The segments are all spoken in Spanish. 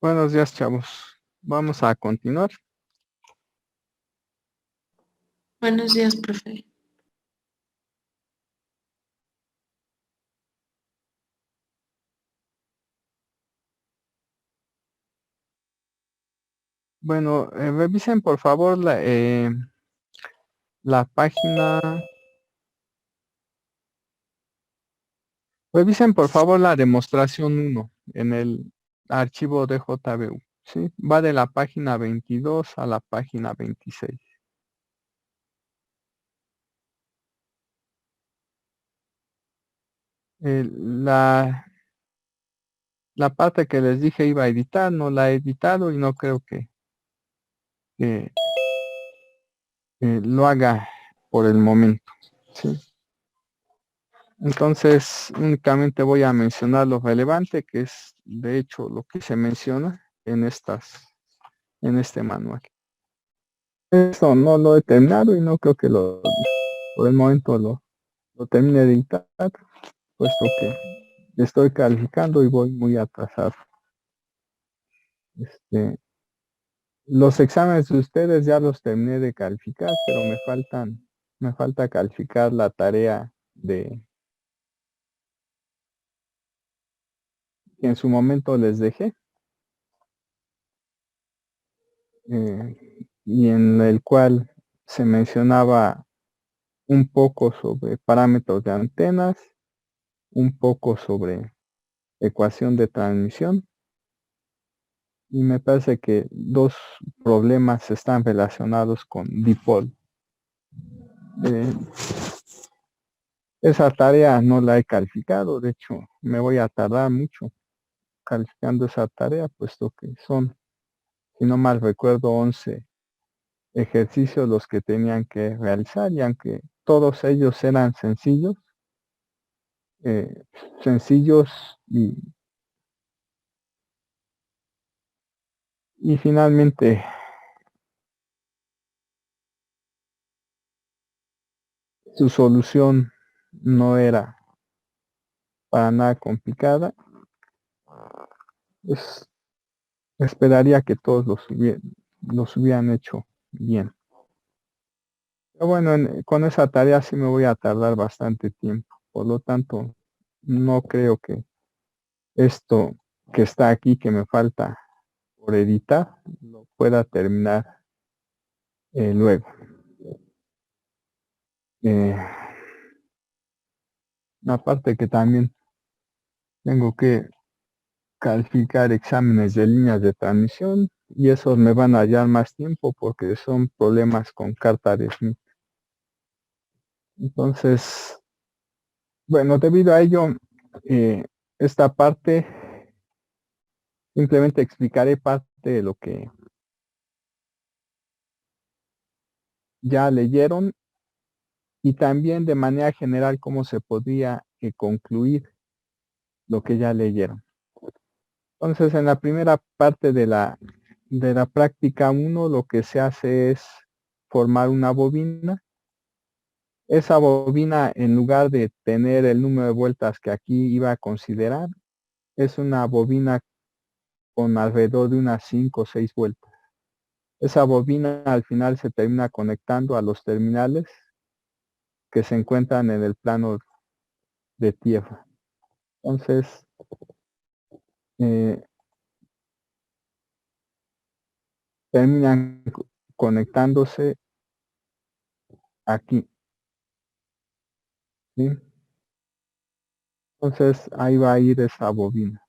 Buenos días, chavos. Vamos a continuar. Buenos días, profe. Bueno, revisen por favor la página. Revisen por favor la demostración 1 en el archivo de JBU. ¿Sí? Va de la página 22 a la página 26. La parte que les dije iba a editar, no la he editado y no creo que lo haga por el momento. ¿Sí? Entonces, únicamente voy a mencionar lo relevante, que es de hecho lo que se menciona en este manual. Esto no lo he terminado y no creo que por el momento lo termine de editar, puesto que estoy calificando y voy muy atrasado. Los exámenes de ustedes ya los terminé de calificar, pero me falta calificar la tarea que en su momento les dejé. Y en el cual se mencionaba un poco sobre parámetros de antenas, un poco sobre ecuación de transmisión, y me parece que dos problemas están relacionados con dipol. Esa tarea no la he calificado, de hecho me voy a tardar mucho calificando esa tarea, puesto que son, si no mal recuerdo, 11 ejercicios los que tenían que realizar, y aunque todos ellos eran sencillos y finalmente su solución no era para nada complicada. Pues esperaría que todos los hubieran hecho bien. Pero bueno, con esa tarea sí me voy a tardar bastante tiempo. Por lo tanto, no creo que esto que está aquí, que me falta por editar, lo pueda terminar luego. Aparte que también tengo que calificar exámenes de líneas de transmisión y esos me van a hallar más tiempo porque son problemas con carta de Smith. Entonces, bueno, debido a ello, esta parte simplemente explicaré parte de lo que ya leyeron y también de manera general cómo se podría concluir lo que ya leyeron. Entonces, en la primera parte de la práctica 1, lo que se hace es formar una bobina. Esa bobina, en lugar de tener el número de vueltas que aquí iba a considerar, es una bobina con alrededor de unas 5 o 6 vueltas. Esa bobina al final se termina conectando a los terminales que se encuentran en el plano de tierra. Entonces, terminan conectándose aquí. ¿Sí? Entonces, ahí va a ir esa bobina.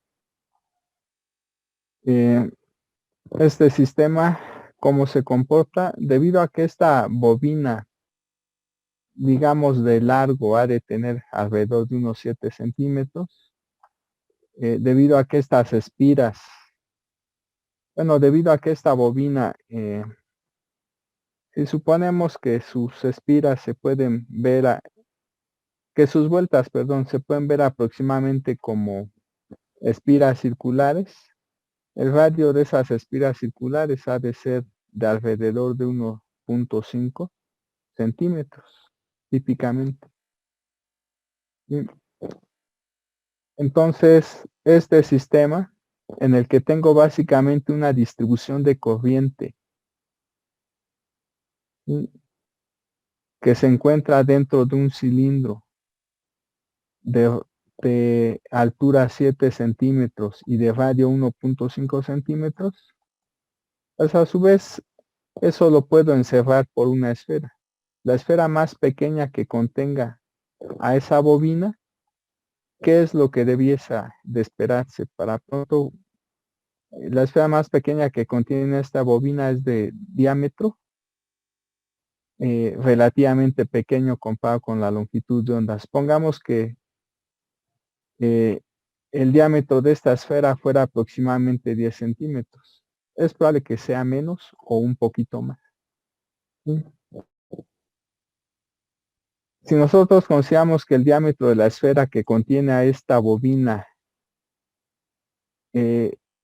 Este sistema, ¿cómo se comporta? Debido a que esta bobina, digamos, de largo ha de tener alrededor de unos 7 centímetros, debido a que estas espiras, debido a que esta bobina, si suponemos que sus espiras se pueden ver, que sus vueltas, perdón, se pueden ver aproximadamente como espiras circulares, el radio de esas espiras circulares ha de ser de alrededor de 1.5 centímetros, típicamente. Entonces, este sistema en el que tengo básicamente una distribución de corriente que se encuentra dentro de un cilindro de altura 7 centímetros y de radio 1.5 centímetros, pues a su vez eso lo puedo encerrar por una esfera. La esfera más pequeña que contenga a esa bobina, ¿qué es lo que debiese de esperarse? Para pronto, la esfera más pequeña que contiene esta bobina es de diámetro relativamente pequeño comparado con la longitud de ondas. Pongamos que eh, el diámetro de esta esfera fuera aproximadamente 10 centímetros. Es probable que sea menos o un poquito más. ¿Sí? Si nosotros consideramos que el diámetro de la esfera que contiene a esta bobina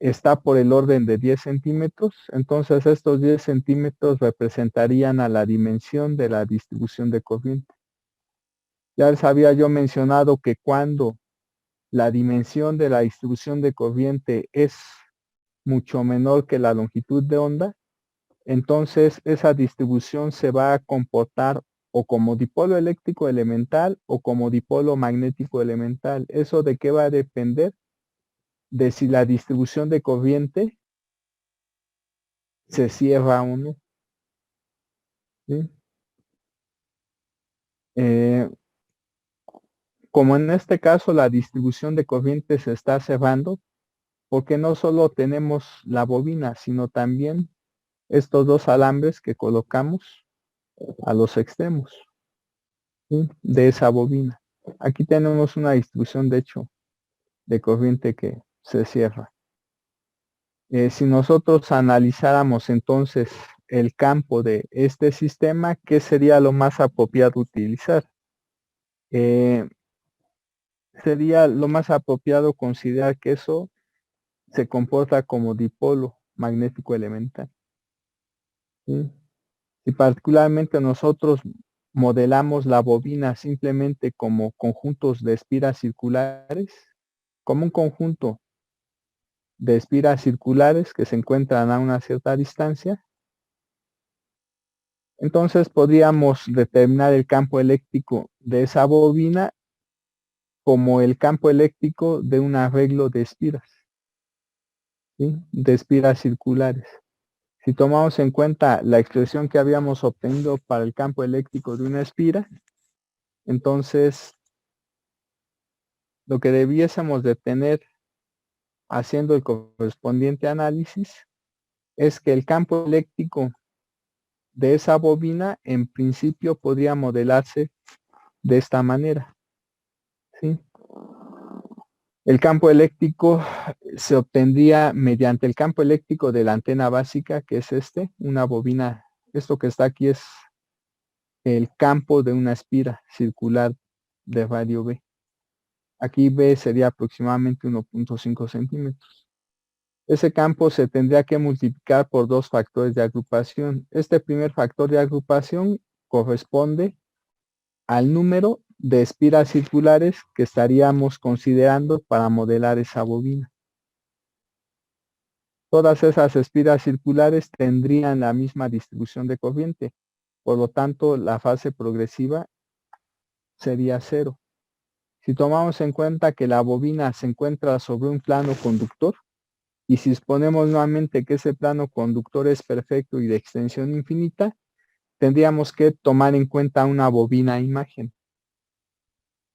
está por el orden de 10 centímetros, entonces estos 10 centímetros representarían a la dimensión de la distribución de corriente. Ya les había yo mencionado que cuando la dimensión de la distribución de corriente es mucho menor que la longitud de onda, entonces esa distribución se va a comportar o como dipolo eléctrico elemental o como dipolo magnético elemental. ¿Eso de qué va a depender? De si la distribución de corriente se cierra o no. ¿Sí? Como en este caso la distribución de corriente se está cerrando, porque no solo tenemos la bobina, sino también estos dos alambres que colocamos a los extremos, ¿sí?, de esa bobina. Aquí tenemos una distribución, de hecho, de corriente que se cierra. Si nosotros analizáramos entonces el campo de este sistema, ¿qué sería lo más apropiado utilizar? Sería lo más apropiado considerar que eso se comporta como dipolo magnético elemental, ¿sí? Y particularmente nosotros modelamos la bobina simplemente como conjuntos de espiras circulares, como un conjunto de espiras circulares que se encuentran a una cierta distancia, entonces podríamos determinar el campo eléctrico de esa bobina como el campo eléctrico de un arreglo de espiras, ¿sí?, de espiras circulares. Si tomamos en cuenta la expresión que habíamos obtenido para el campo eléctrico de una espira, entonces lo que debiésemos de tener haciendo el correspondiente análisis es que el campo eléctrico de esa bobina en principio podría modelarse de esta manera, ¿sí? El campo eléctrico se obtendría mediante el campo eléctrico de la antena básica, que es una bobina. Esto que está aquí es el campo de una espira circular de radio B. Aquí B sería aproximadamente 1.5 centímetros. Ese campo se tendría que multiplicar por dos factores de agrupación. Este primer factor de agrupación corresponde al número de espiras circulares que estaríamos considerando para modelar esa bobina. Todas esas espiras circulares tendrían la misma distribución de corriente, por lo tanto la fase progresiva sería 0. Si tomamos en cuenta que la bobina se encuentra sobre un plano conductor, y si suponemos nuevamente que ese plano conductor es perfecto y de extensión infinita, tendríamos que tomar en cuenta una bobina imagen.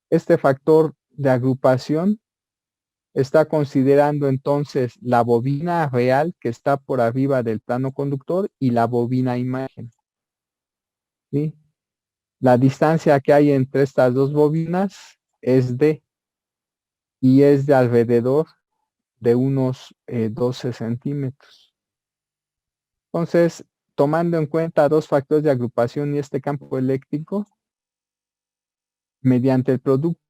Este factor de agrupación está considerando entonces la bobina real que está por arriba del plano conductor y la bobina imagen, ¿sí? La distancia que hay entre estas dos bobinas es D y es de alrededor de unos 12 centímetros. Entonces, tomando en cuenta dos factores de agrupación y este campo eléctrico, mediante el producto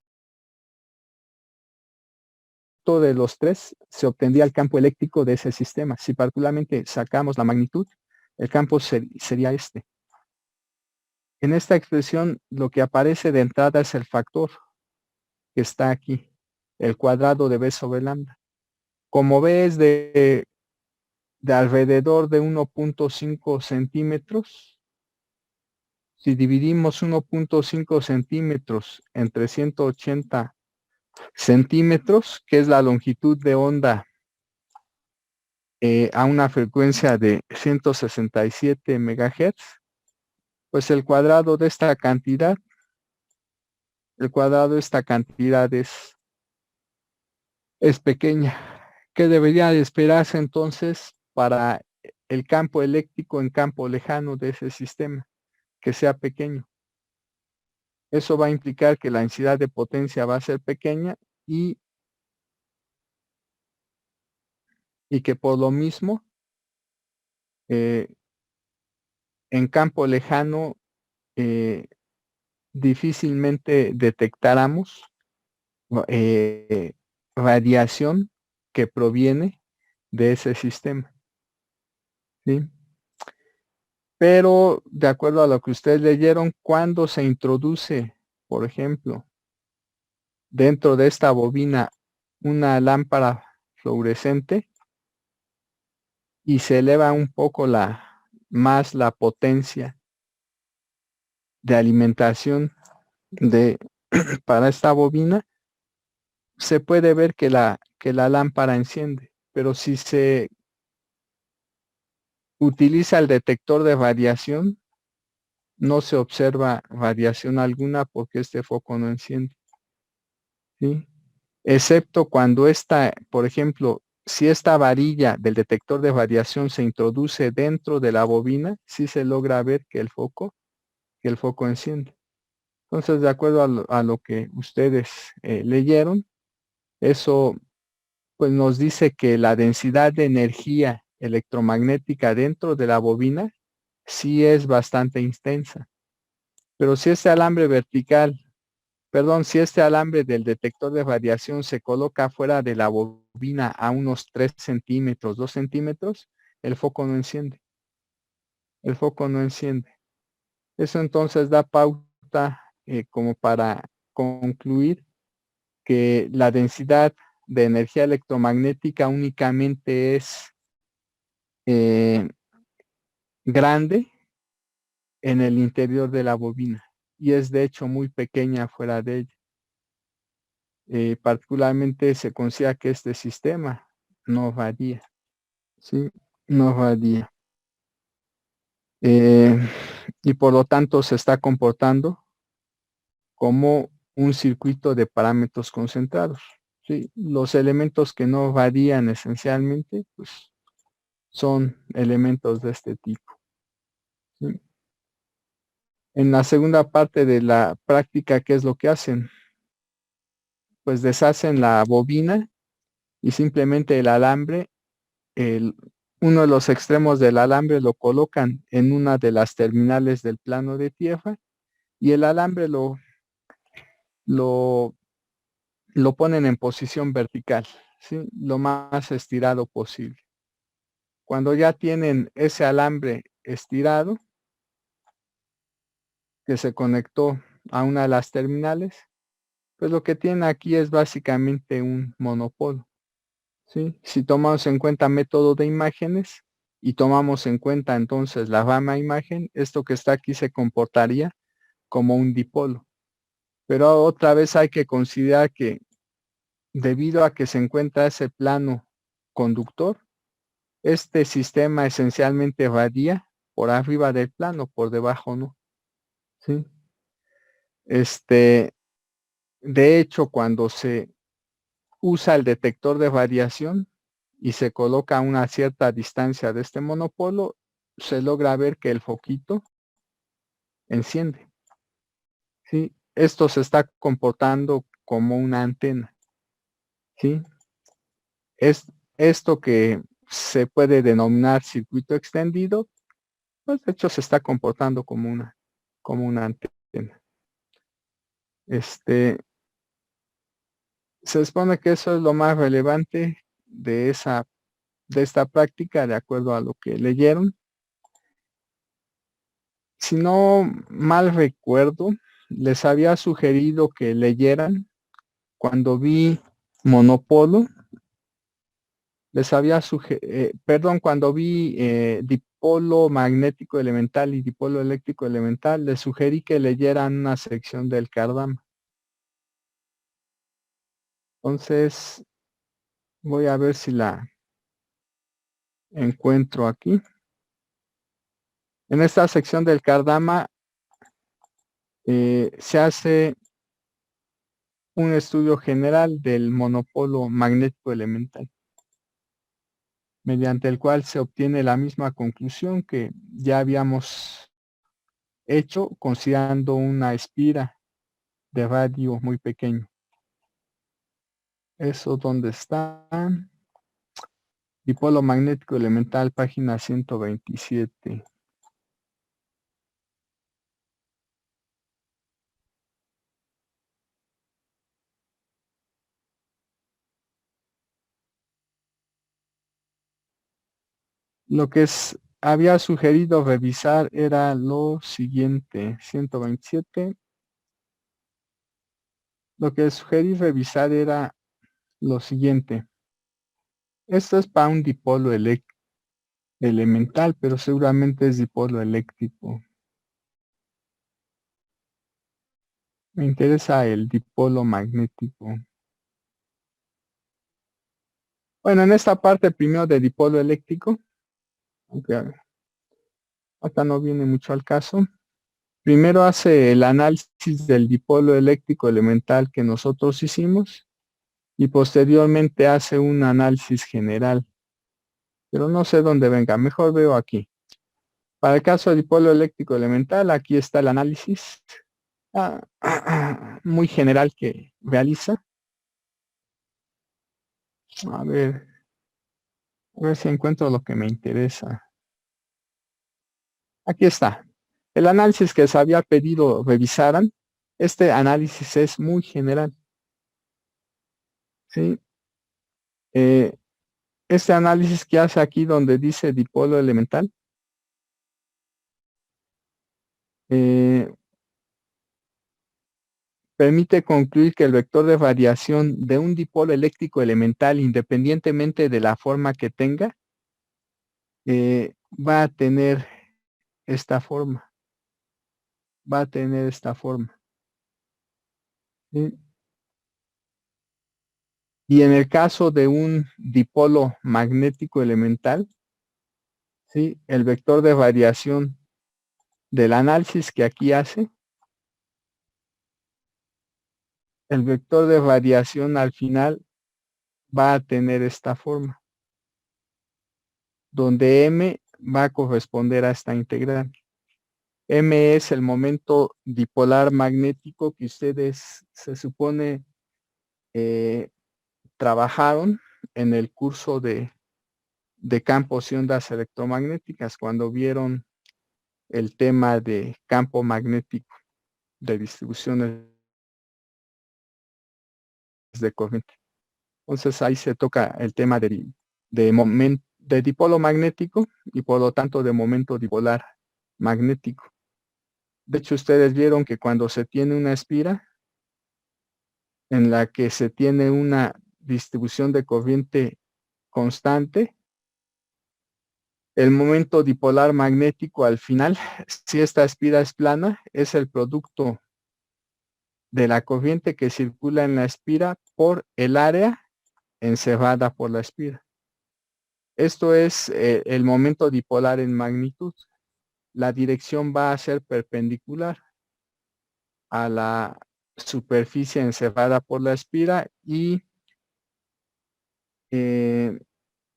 de los tres se obtendría el campo eléctrico de ese sistema. Si particularmente sacamos la magnitud, el campo sería este. En esta expresión lo que aparece de entrada es el factor que está aquí, el cuadrado de B sobre lambda. como ves, de alrededor de 1.5 centímetros. Si dividimos 1.5 centímetros entre 180 centímetros, que es la longitud de onda a una frecuencia de 167 megahertz, pues el cuadrado de esta cantidad, es pequeña. ¿Qué debería de esperarse entonces para el campo eléctrico en campo lejano de ese sistema? Que sea pequeño. Eso va a implicar que la densidad de potencia va a ser pequeña y que por lo mismo en campo lejano difícilmente detectáramos radiación que proviene de ese sistema, ¿sí? Pero de acuerdo a lo que ustedes leyeron, cuando se introduce, por ejemplo, dentro de esta bobina una lámpara fluorescente y se eleva un poco más la potencia de alimentación para esta bobina, se puede ver que la lámpara enciende, pero si se utiliza el detector de radiación, no se observa radiación alguna porque este foco no enciende, ¿sí? Excepto cuando por ejemplo, si esta varilla del detector de radiación se introduce dentro de la bobina, sí se logra ver que el foco enciende. Entonces, de acuerdo a lo que ustedes leyeron, eso pues nos dice que la densidad de energía electromagnética dentro de la bobina sí es bastante intensa. Pero si este alambre si este alambre del detector de radiación se coloca fuera de la bobina a unos 3 centímetros, 2 centímetros, el foco no enciende. El foco no enciende. Eso entonces da pauta como para concluir que la densidad de energía electromagnética únicamente es grande en el interior de la bobina y es de hecho muy pequeña fuera de ella. Particularmente se considera que este sistema no varía, ¿sí? No varía. Y por lo tanto se está comportando como un circuito de parámetros concentrados, ¿sí? Los elementos que no varían esencialmente, pues son elementos de este tipo, ¿sí? En la segunda parte de la práctica, ¿qué es lo que hacen? Pues deshacen la bobina y simplemente el alambre, uno de los extremos del alambre lo colocan en una de las terminales del plano de tierra y el alambre lo, lo ponen en posición vertical, ¿sí? Lo más estirado posible. Cuando ya tienen ese alambre estirado, que se conectó a una de las terminales, pues lo que tienen aquí es básicamente un monopolo, ¿sí? Si tomamos en cuenta método de imágenes y tomamos en cuenta entonces la rama imagen, esto que está aquí se comportaría como un dipolo. Pero otra vez hay que considerar que debido a que se encuentra ese plano conductor, este sistema esencialmente radia por arriba del plano, por debajo no, ¿sí? De hecho, cuando se usa el detector de radiación y se coloca a una cierta distancia de este monopolo, se logra ver que el foquito enciende, ¿sí? Esto se está comportando como una antena, ¿sí? Es esto que se puede denominar circuito extendido, pues de hecho se está comportando como una antena. Se supone que eso es lo más relevante de esta práctica, de acuerdo a lo que leyeron. Si no mal recuerdo, les había sugerido que leyeran cuando vi Monopolo, les había perdón, cuando vi dipolo magnético elemental y dipolo eléctrico elemental, les sugerí que leyeran una sección del Cardama. Entonces, voy a ver si la encuentro aquí. En esta sección del Cardama se hace un estudio general del monopolo magnético elemental, mediante el cual se obtiene la misma conclusión que ya habíamos hecho considerando una espira de radio muy pequeño. ¿Eso dónde está? Dipolo magnético elemental, página 127. Lo que había sugerido revisar era lo siguiente, 127. Lo que sugerí revisar era lo siguiente. Esto es para un dipolo elemental, pero seguramente es dipolo eléctrico. Me interesa el dipolo magnético. Bueno, en esta parte primero de dipolo eléctrico, aunque acá no viene mucho al caso. Primero hace el análisis del dipolo eléctrico elemental que nosotros hicimos y posteriormente hace un análisis general. Pero no sé dónde venga, mejor veo aquí. Para el caso del dipolo eléctrico elemental, aquí está el análisis muy general que realiza. A ver si encuentro lo que me interesa. Aquí está. El análisis que se había pedido revisaran, este análisis es muy general. ¿Sí? Este análisis que hace aquí donde dice dipolo elemental, permite concluir que el vector de variación de un dipolo eléctrico elemental, independientemente de la forma que tenga, va a tener esta forma. Va a tener esta forma. ¿Sí? Y en el caso de un dipolo magnético elemental, ¿sí? El vector de variación del análisis que aquí hace, el vector de variación al final va a tener esta forma, donde m va a corresponder a esta integral. M es el momento dipolar magnético que ustedes se supone trabajaron en el curso de campos y ondas electromagnéticas cuando vieron el tema de campo magnético de distribuciones de corriente. Entonces ahí se toca el tema de dipolo magnético y por lo tanto de momento dipolar magnético. De hecho, ustedes vieron que cuando se tiene una espira en la que se tiene una distribución de corriente constante, el momento dipolar magnético al final, si esta espira es plana, es el producto de la corriente que circula en la espira por el área encerrada por la espira. Esto es el momento dipolar en magnitud. La dirección va a ser perpendicular a la superficie encerrada por la espira y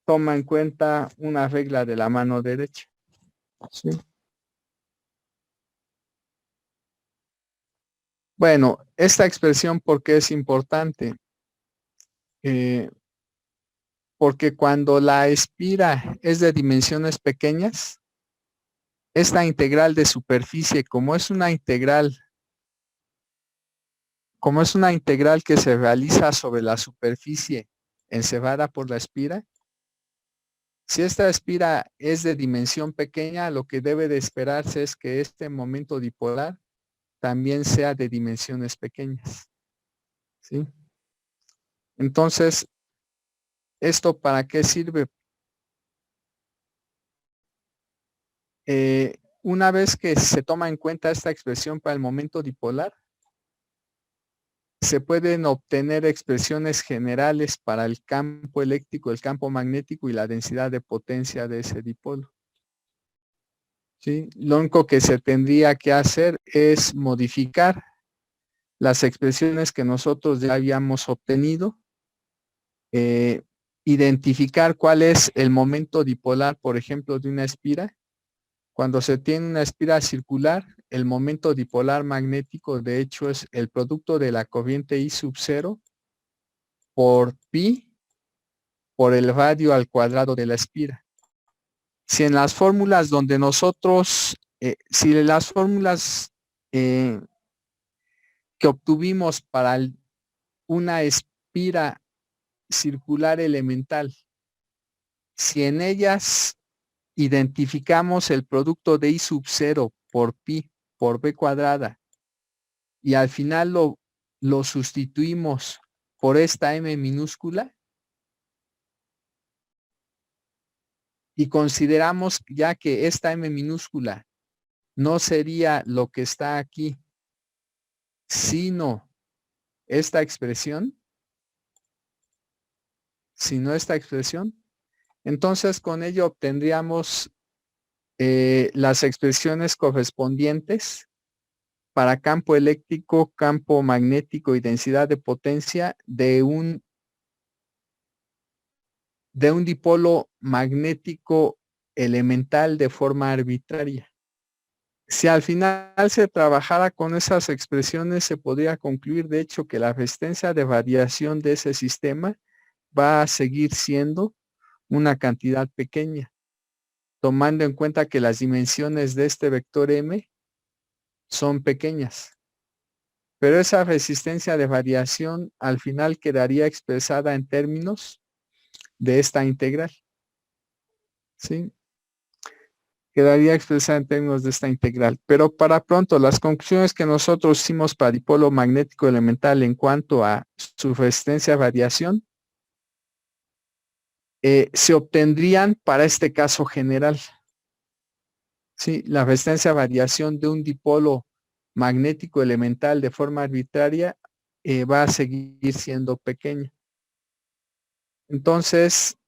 toma en cuenta una regla de la mano derecha. ¿Sí? Bueno, esta expresión, ¿por qué es importante? Porque cuando la espira es de dimensiones pequeñas, esta integral de superficie, como es una integral que se realiza sobre la superficie encerrada por la espira, si esta espira es de dimensión pequeña, lo que debe de esperarse es que este momento dipolar también sea de dimensiones pequeñas. ¿Sí? Entonces, ¿Esto para qué sirve? Una vez que se toma en cuenta esta expresión para el momento dipolar, se pueden obtener expresiones generales para el campo eléctrico, el campo magnético y la densidad de potencia de ese dipolo. ¿Sí? Lo único que se tendría que hacer es modificar las expresiones que nosotros ya habíamos obtenido, identificar cuál es el momento dipolar, por ejemplo, de una espira. Cuando se tiene una espira circular, el momento dipolar magnético, de hecho, es el producto de la corriente I sub 0 por pi por el radio al cuadrado de la espira. Si en las fórmulas donde nosotros, si las fórmulas que obtuvimos para una espira circular elemental, si en ellas identificamos el producto de I sub 0 por pi por b cuadrada y al final lo sustituimos por esta m minúscula y consideramos ya que esta m minúscula no sería lo que está aquí, sino esta expresión, entonces con ello obtendríamos las expresiones correspondientes para campo eléctrico, campo magnético y densidad de potencia de un dipolo magnético elemental de forma arbitraria. Si al final se trabajara con esas expresiones, se podría concluir, de hecho, que la resistencia de variación de ese sistema va a seguir siendo una cantidad pequeña, tomando en cuenta que las dimensiones de este vector M son pequeñas. Pero esa resistencia de variación al final quedaría expresada en términos de esta integral. ¿Sí? Quedaría expresada en términos de esta integral. Pero para pronto, las conclusiones que nosotros hicimos para dipolo magnético elemental en cuanto a su resistencia a variación, se obtendrían para este caso general. Sí, la resistencia a variación de un dipolo magnético elemental de forma arbitraria va a seguir siendo pequeña. Entonces,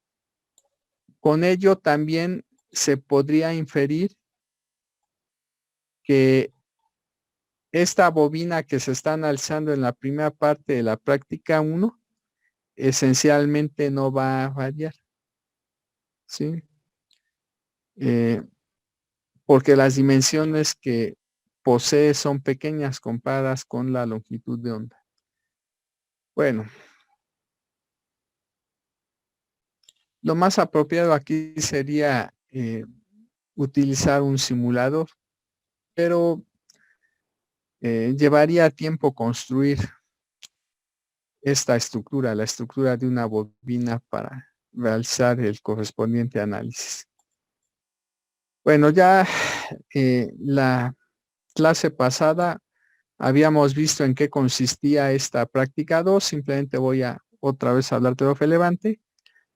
con ello también se podría inferir que esta bobina que se está analizando en la primera parte de la práctica 1, esencialmente no va a variar. ¿Sí? Porque las dimensiones que posee son pequeñas comparadas con la longitud de onda. Bueno, lo más apropiado aquí sería utilizar un simulador, pero llevaría tiempo construir esta estructura, la estructura de una bobina para realizar el correspondiente análisis. Bueno, ya la clase pasada habíamos visto en qué consistía esta práctica 2, simplemente voy a otra vez hablar de lo relevante.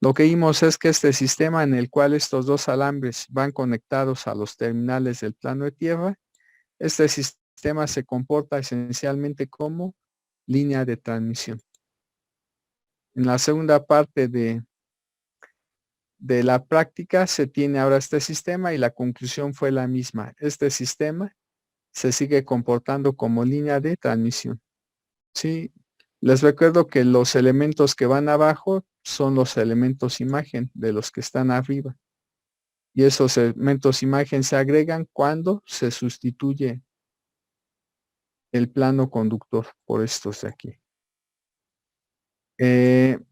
Lo que vimos es que este sistema en el cual estos dos alambres van conectados a los terminales del plano de tierra, este sistema se comporta esencialmente como línea de transmisión. En la segunda parte de la práctica se tiene ahora este sistema y la conclusión fue la misma. Este sistema se sigue comportando como línea de transmisión. Sí, les recuerdo que los elementos que van abajo son los elementos imagen de los que están arriba. Y esos elementos imagen se agregan cuando se sustituye el plano conductor por estos de aquí. En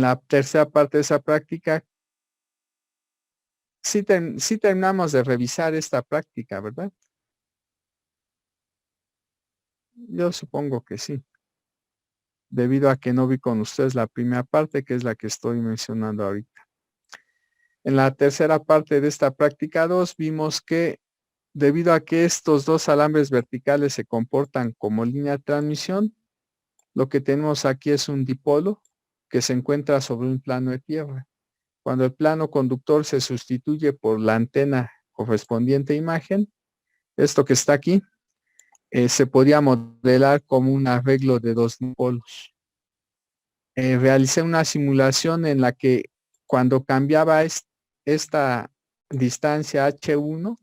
la tercera parte de esa práctica, sí terminamos de revisar esta práctica, ¿verdad? Yo supongo que sí. Debido a que no vi con ustedes la primera parte, que es la que estoy mencionando ahorita. En la tercera parte de esta práctica 2 vimos que debido a que estos dos alambres verticales se comportan como línea de transmisión, lo que tenemos aquí es un dipolo que se encuentra sobre un plano de tierra. Cuando el plano conductor se sustituye por la antena correspondiente imagen, esto que está aquí, se podía modelar como un arreglo de dos polos. Realicé una simulación en la que cuando cambiaba esta distancia H1,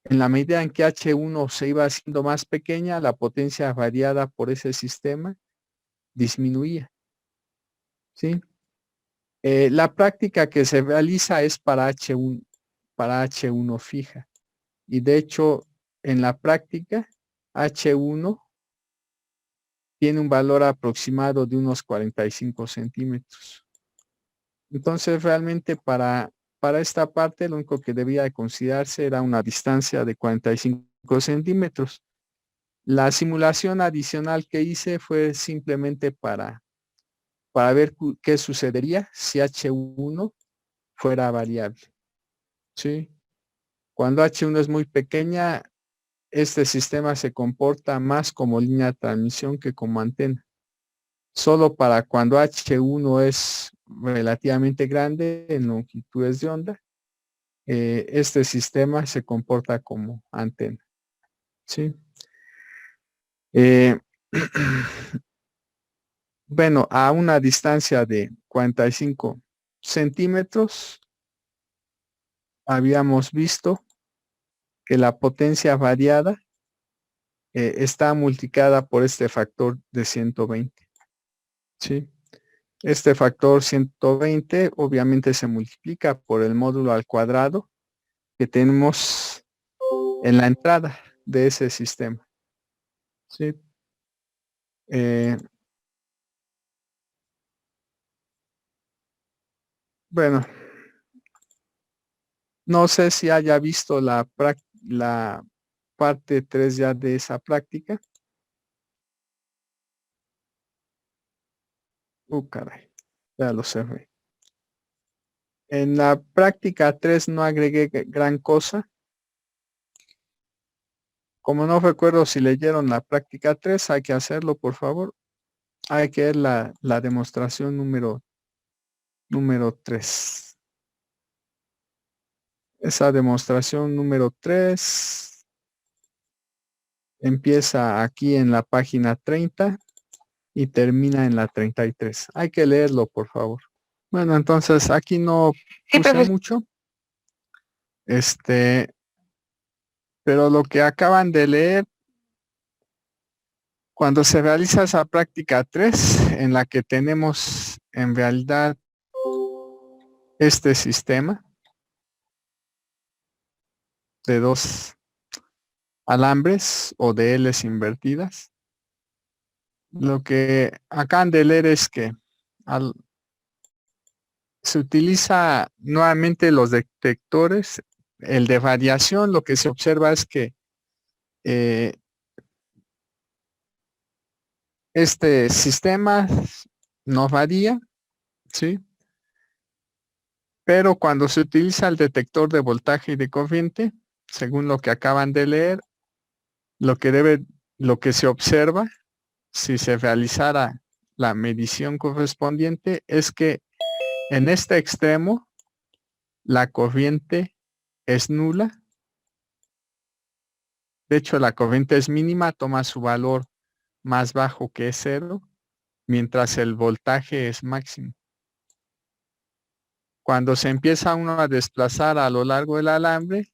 en la medida en que H1 se iba haciendo más pequeña, la potencia radiada por ese sistema disminuía. ¿Sí? La práctica que se realiza es para H1 fija. Y de hecho, en la práctica, H1 tiene un valor aproximado de unos 45 centímetros. Entonces, realmente para esta parte, lo único que debía de considerarse era una distancia de 45 centímetros. La simulación adicional que hice fue simplemente para ver qué sucedería si H1 fuera variable. ¿Sí? Cuando H1 es muy pequeña, este sistema se comporta más como línea de transmisión que como antena. Solo para cuando H1 es relativamente grande en longitudes de onda, este sistema se comporta como antena. ¿Sí? Bueno, a una distancia de 45 centímetros, habíamos visto que la potencia variada está multiplicada por este factor de 120. ¿Sí? Este factor 120 obviamente se multiplica por el módulo al cuadrado que tenemos en la entrada de ese sistema. ¿Sí? Bueno, no sé si haya visto la parte 3 ya de esa práctica. Caray, ya lo cerré. En la práctica 3 no agregué gran cosa. Como no recuerdo si leyeron la práctica 3, hay que hacerlo, por favor. Hay que ver la demostración número 3. Esa demostración número 3 empieza aquí en la página 30 y termina en la 33. Hay que leerlo, por favor. Bueno, entonces aquí no puse mucho. Pero lo que acaban de leer, cuando se realiza esa práctica 3, en la que tenemos en realidad este sistema de dos alambres o de L's invertidas, lo que acaban de leer es que se utiliza nuevamente los detectores. El de radiación, lo que se observa es que este sistema no varía, ¿sí? Pero cuando se utiliza el detector de voltaje y de corriente, según lo que acaban de leer, lo que se observa, si se realizara la medición correspondiente, es que en este extremo la corriente es nula. De hecho, la corriente es mínima, toma su valor más bajo que es 0, mientras el voltaje es máximo. Cuando se empieza uno a desplazar a lo largo del alambre,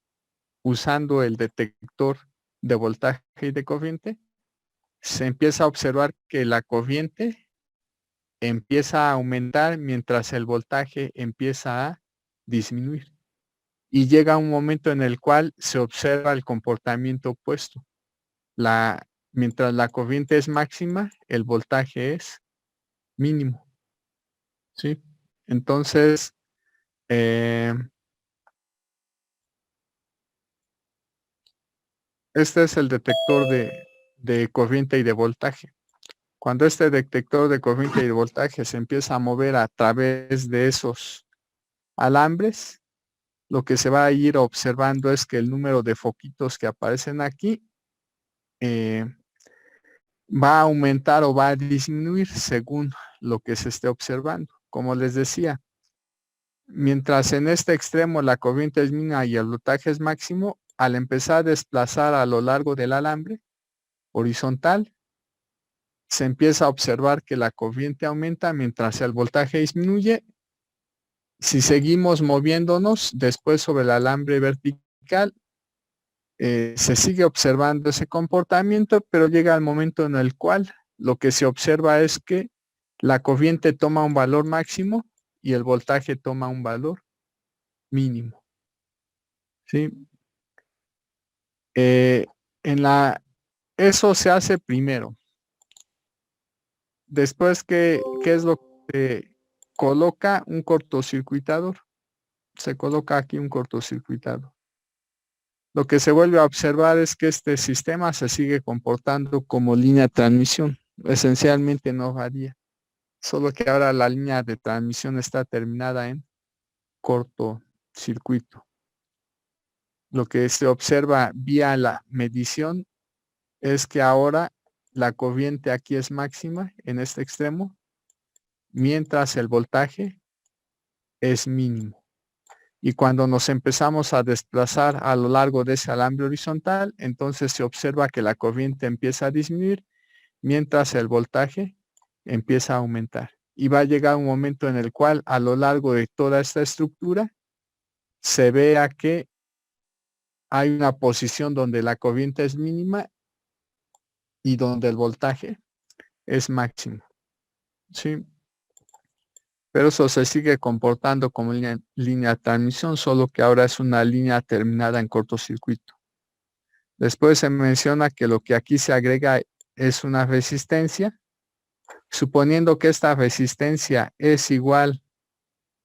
usando el detector de voltaje y de corriente, se empieza a observar que la corriente empieza a aumentar mientras el voltaje empieza a disminuir. Y llega un momento en el cual se observa el comportamiento opuesto. Mientras la corriente es máxima, el voltaje es mínimo. ¿Sí? Entonces, este es el detector de corriente y de voltaje. Cuando este detector de corriente y de voltaje se empieza a mover a través de esos alambres, lo que se va a ir observando es que el número de foquitos que aparecen aquí va a aumentar o va a disminuir según lo que se esté observando. Como les decía, mientras en este extremo la corriente es mínima y el voltaje es máximo, al empezar a desplazar a lo largo del alambre horizontal, se empieza a observar que la corriente aumenta mientras el voltaje disminuye. Si seguimos moviéndonos después sobre el alambre vertical, se sigue observando ese comportamiento, pero llega el momento en el cual lo que se observa es que la corriente toma un valor máximo y el voltaje toma un valor mínimo. ¿Sí? Eh, eso se hace primero. Después, ¿qué es lo que coloca un cortocircuitador? Se coloca aquí un cortocircuitador. Lo que se vuelve a observar es que este sistema se sigue comportando como línea de transmisión. Esencialmente no varía. Solo que ahora la línea de transmisión está terminada en cortocircuito. Lo que se observa vía la medición es que ahora la corriente aquí es máxima en este extremo, mientras el voltaje es mínimo. Y cuando nos empezamos a desplazar a lo largo de ese alambre horizontal, entonces se observa que la corriente empieza a disminuir, mientras el voltaje empieza a aumentar. Y va a llegar un momento en el cual a lo largo de toda esta estructura se vea que hay una posición donde la corriente es mínima y donde el voltaje es máximo. ¿Sí? Pero eso se sigue comportando como línea de transmisión, solo que ahora es una línea terminada en cortocircuito. Después se menciona que lo que aquí se agrega es una resistencia, suponiendo que esta resistencia es igual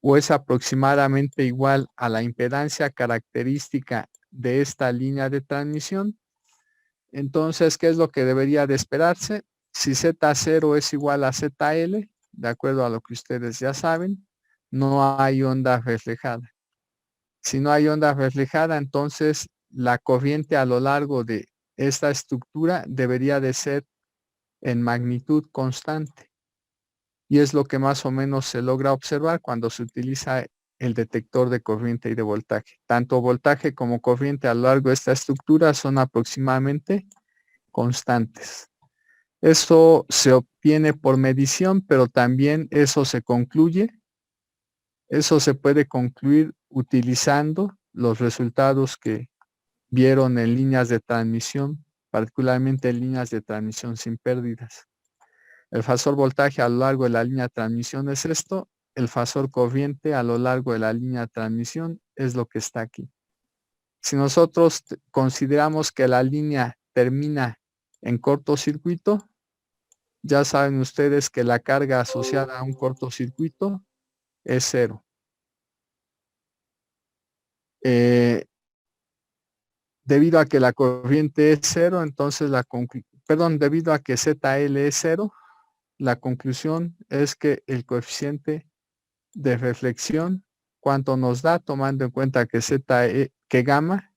o es aproximadamente igual a la impedancia característica de esta línea de transmisión. Entonces, ¿qué es lo que debería de esperarse? Si Z0 es igual a ZL, de acuerdo a lo que ustedes ya saben, no hay onda reflejada. Si no hay onda reflejada, entonces la corriente a lo largo de esta estructura debería de ser en magnitud constante. Y es lo que más o menos se logra observar cuando se utiliza el detector de corriente y de voltaje. Tanto voltaje como corriente a lo largo de esta estructura son aproximadamente constantes. Eso se obtiene por medición, pero también eso se puede concluir utilizando los resultados que vieron en líneas de transmisión, particularmente en líneas de transmisión sin pérdidas. El fasor voltaje a lo largo de la línea de transmisión es esto, el fasor corriente a lo largo de la línea de transmisión es lo que está aquí. Si nosotros consideramos que la línea termina en cortocircuito, ya saben ustedes que la carga asociada a un cortocircuito es cero. Debido a que la corriente es cero, entonces debido a que ZL es cero, la conclusión es que el coeficiente de reflexión, cuánto nos da, tomando en cuenta que gamma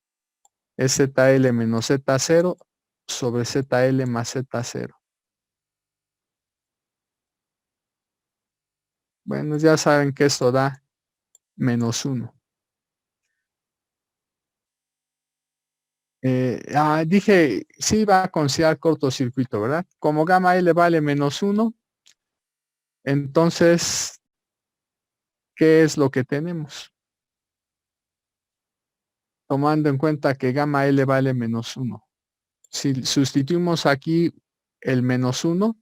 es ZL menos Z0 sobre ZL más Z0. Bueno, ya saben que esto da -1. Dije, sí va a considerar cortocircuito, ¿verdad? Como gamma L vale -1, entonces, ¿qué es lo que tenemos? Tomando en cuenta que gamma L vale -1. Si sustituimos aquí el -1,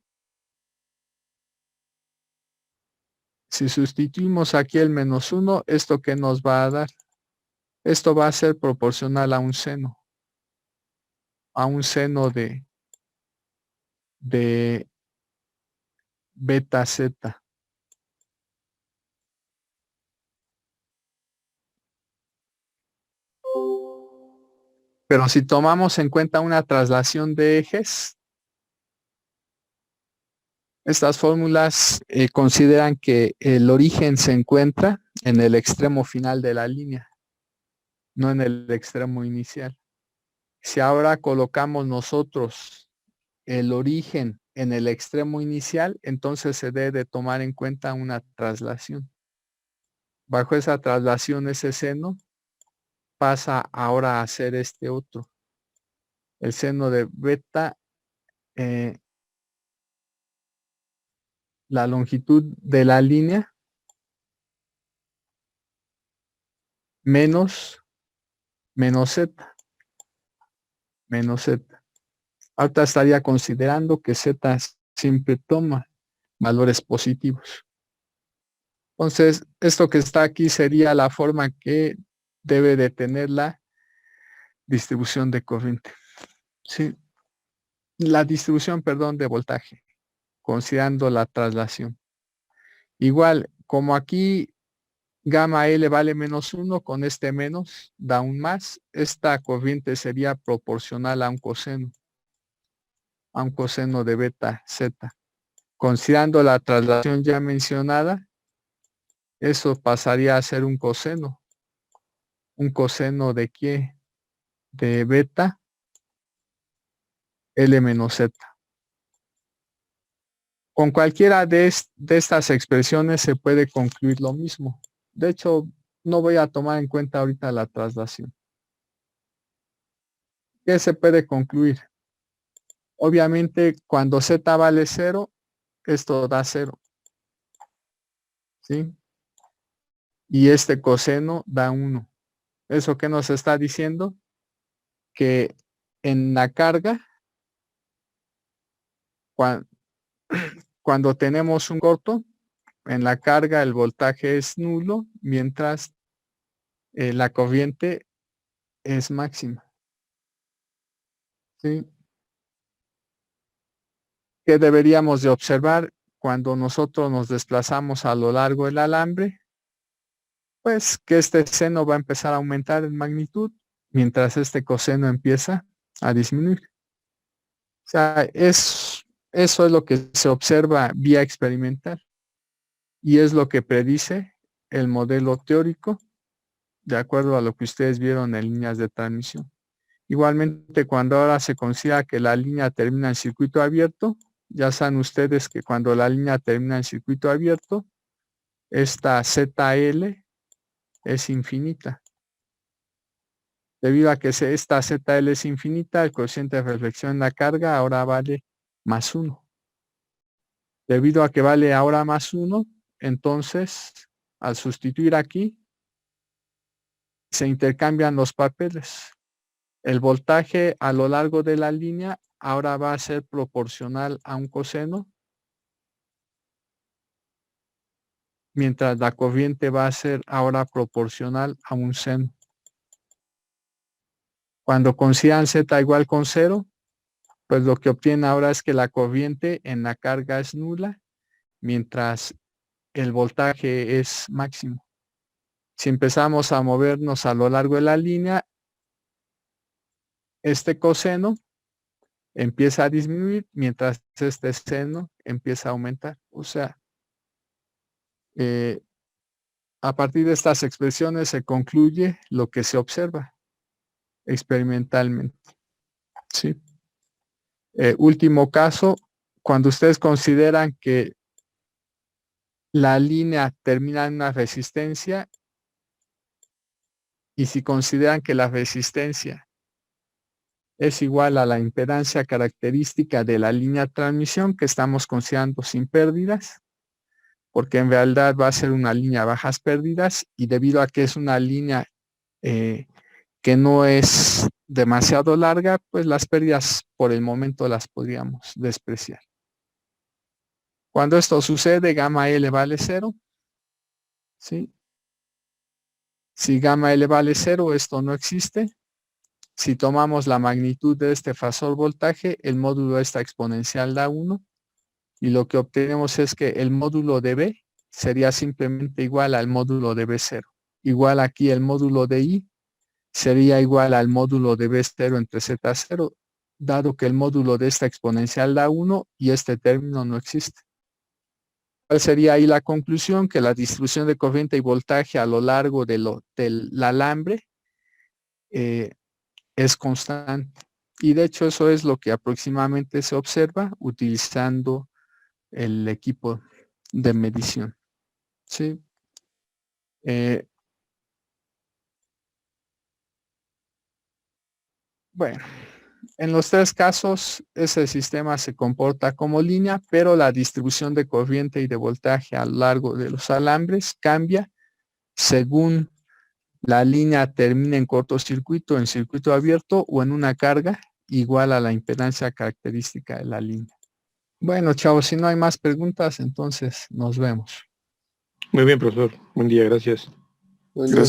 si sustituimos aquí el -1, ¿esto qué nos va a dar? Esto va a ser proporcional a un seno de beta z. Pero si tomamos en cuenta una traslación de ejes, estas fórmulas consideran que el origen se encuentra en el extremo final de la línea, no en el extremo inicial. Si ahora colocamos nosotros el origen en el extremo inicial, entonces se debe tomar en cuenta una traslación. Bajo esa traslación, ese seno pasa ahora a ser este otro. El seno de beta, la longitud de la línea menos z. Ahorita estaría considerando que z siempre toma valores positivos. Entonces, esto que está aquí sería la forma que debe de tener la distribución de corriente. Sí, la distribución, perdón, de voltaje, considerando la traslación. Igual, como aquí gamma L vale -1, con este menos da un más, esta corriente sería proporcional a un coseno de beta z. Considerando la traslación ya mencionada, eso pasaría a ser un coseno. ¿Un coseno de qué? De beta L menos Z. Con cualquiera de estas expresiones se puede concluir lo mismo. De hecho, no voy a tomar en cuenta ahorita la traslación. ¿Qué se puede concluir? Obviamente, cuando Z vale 0, esto da 0. ¿Sí? Y este coseno da 1. ¿Eso qué nos está diciendo? Que en la carga, cuando tenemos un corto, en la carga el voltaje es nulo, mientras la corriente es máxima. ¿Sí? ¿Qué deberíamos de observar cuando nosotros nos desplazamos a lo largo del alambre? Pues que este seno va a empezar a aumentar en magnitud, mientras este coseno empieza a disminuir. O sea, eso es lo que se observa vía experimental y es lo que predice el modelo teórico de acuerdo a lo que ustedes vieron en líneas de transmisión. Igualmente, cuando ahora se considera que la línea termina en circuito abierto, ya saben ustedes que cuando la línea termina en circuito abierto, esta ZL es infinita. Debido a que esta ZL es infinita, el coeficiente de reflexión en la carga ahora vale +1. Debido a que vale ahora +1, entonces, al sustituir aquí, se intercambian los papeles. El voltaje a lo largo de la línea ahora va a ser proporcional a un coseno, mientras la corriente va a ser ahora proporcional a un seno. Cuando consideran Z igual con 0, pues lo que obtienen ahora es que la corriente en la carga es nula, mientras el voltaje es máximo. Si empezamos a movernos a lo largo de la línea, este coseno empieza a disminuir, mientras este seno empieza a aumentar. O sea, a partir de estas expresiones se concluye lo que se observa experimentalmente. ¿Sí? Último caso, cuando ustedes consideran que la línea termina en una resistencia y si consideran que la resistencia es igual a la impedancia característica de la línea de transmisión que estamos considerando sin pérdidas, porque en realidad va a ser una línea a bajas pérdidas y debido a que es una línea que no es demasiado larga, pues las pérdidas por el momento las podríamos despreciar. Cuando esto sucede, gamma L vale 0. ¿Sí? Si gamma L vale 0, esto no existe. Si tomamos la magnitud de este fasor voltaje, el módulo de esta exponencial da 1. Y lo que obtenemos es que el módulo de B sería simplemente igual al módulo de B0. Igual aquí el módulo de I sería igual al módulo de B0 entre Z0, dado que el módulo de esta exponencial da 1 y este término no existe. ¿Cuál sería ahí la conclusión? Que la distribución de corriente y voltaje a lo largo del alambre es constante. Y de hecho eso es lo que aproximadamente se observa utilizando el equipo de medición. ¿Sí? Bueno, en los tres casos ese sistema se comporta como línea, pero la distribución de corriente y de voltaje a lo largo de los alambres cambia según la línea termina en cortocircuito, en circuito abierto o en una carga igual a la impedancia característica de la línea. Bueno, chavos, si no hay más preguntas, entonces nos vemos. Muy bien, profesor. Buen día, gracias. Buen día. Gracias.